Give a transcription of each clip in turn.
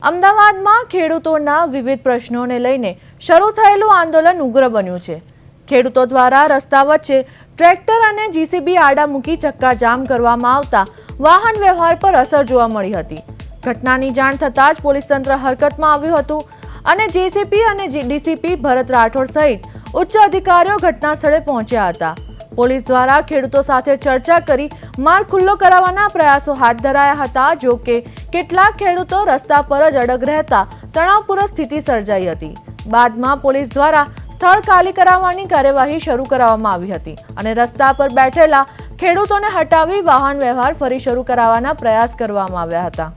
અમદાવાદમાં ખેડૂતોના વિવિધ પ્રશ્નોને લઈને શરૂ થયેલું આંદોલન ઉગ્ર બન્યું છે। ખેડૂતો દ્વારા રસ્તા વચ્ચે ટ્રેક્ટર અને જીસીબી આડા મૂકી ચક્કાજામ કરવામાં આવતા વાહન વ્યવહાર પર અસર જોવા મળી હતી। ઘટનાની જાણ થતાં જ પોલીસ તંત્ર હરકતમાં આવ્યું હતું અને જેસીપી અને ડીસીપી ભરત રાઠોડ સહિત ઉચ્ચ અધિકારીઓ ઘટના સ્થળે પહોંચ્યા હતા। પોલીસ દ્વારા ખેડૂતો સાથે ચર્ચા કરી માર્ગ ખુલ્લો કરાવવાના પ્રયાસો હાથ ધરાયા હતા। જો કે કેટલાક ખેડૂતો રસ્તા પર જ અડગ રહેતા તણાવપૂર્ણ સ્થિતિ સર્જાઈ હતી। બાદમાં પોલીસ દ્વારા સ્થળ ખાલી કરાવવાની કાર્યવાહી શરૂ કરવામાં આવી હતી અને રસ્તા પર બેઠેલા ખેડૂતોને હટાવી વાહન વ્યવહાર ફરી શરૂ કરાવવાના પ્રયાસ કરવામાં આવ્યા હતા।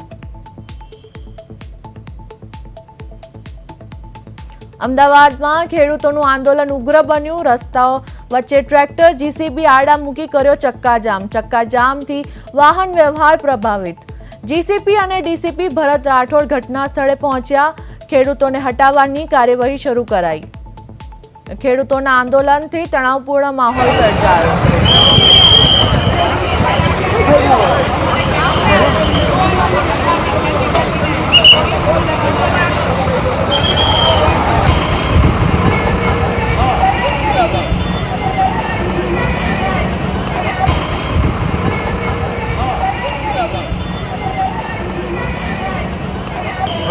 અમદાવાદમાં ખેડૂતોનું આંદોલન ઉગ્ર બન્યું। રસ્તાઓ વચ્ચે ટ્રેક્ટર જીસીબી આડા મૂકી કર્યો ચક્કાજામથી વાહન વ્યવહાર પ્રભાવિત। જીસીપી અને ડીસીપી ભરત રાઠોડ ઘટના સ્થળે પહોંચ્યા। ખેડૂતોને હટાવવાની કાર્યવાહી શરૂ કરાઈ। ખેડૂતોના આંદોલનથી તણાવપૂર્ણ માહોલ સર્જાયો।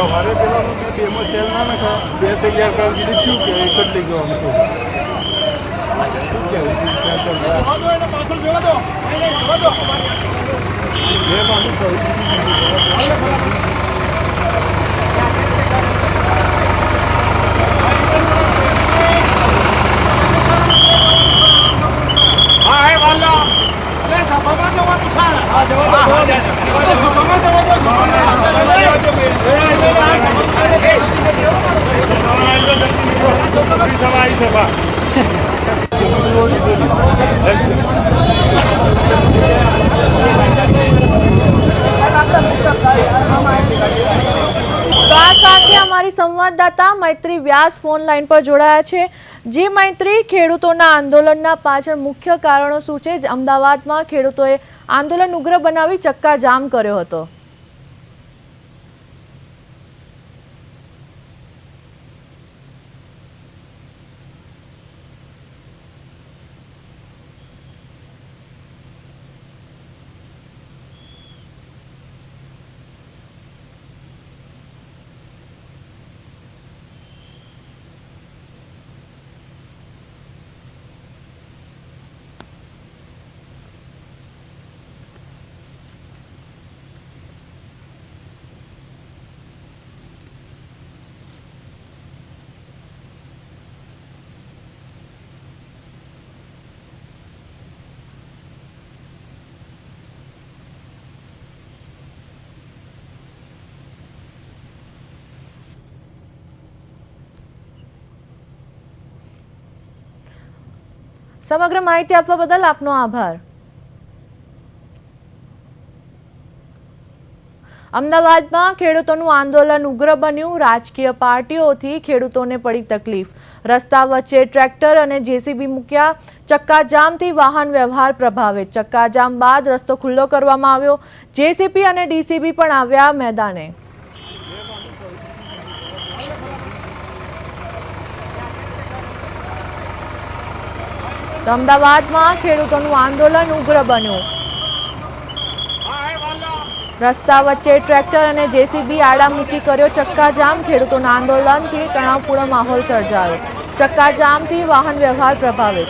हमारे जिला में डेमो सेल ना ना बे तैयार कर दी क्यों के एक ले गयो हमको क्या चल रहा है वाला ले सभा जवा तो सारा हां जवा हो जा सभा जवा तो हमारी संवाददाता मैत्री व्यास फोन लाइन पर जोड़ाया है। जी मैत्री, खेडूतोना आंदोलनना पाछळ मुख्य कारणो शुं छे? अमदावादमां खेडूतोए आंदोलन उग्र बनावी चक्काजाम कर्यो हतो। समग्र माहिती आपवा बदल आपनो आभार। अमदावादमां खेडूतोनुं आंदोलन उग्र बन्युं। राजकीय पार्टीओथी खेडूतोने पड़ी तकलीफ। रस्ता वच्चे ट्रेक्टर अने जेसीबी मूक्या। चक्काजामथी वाहन व्यवहार प्रभावित। चक्काजाम बाद रस्तो खुल्लो करवामां आव्यो। जेसीबी अने डीसीबी पण आव्या मैदाने। तो अमदावादमां खेडूतोनुं आंदोलन उग्र बन्युं। रस्ता वच्चे ट्रेक्टर अने जेसीबी आड़ा मूकी कर्यो चक्काजाम। खेडूतोना आंदोलनथी तणावपूर्ण माहोल सर्जायो। चक्काजामथी वाहन व्यवहार प्रभावित।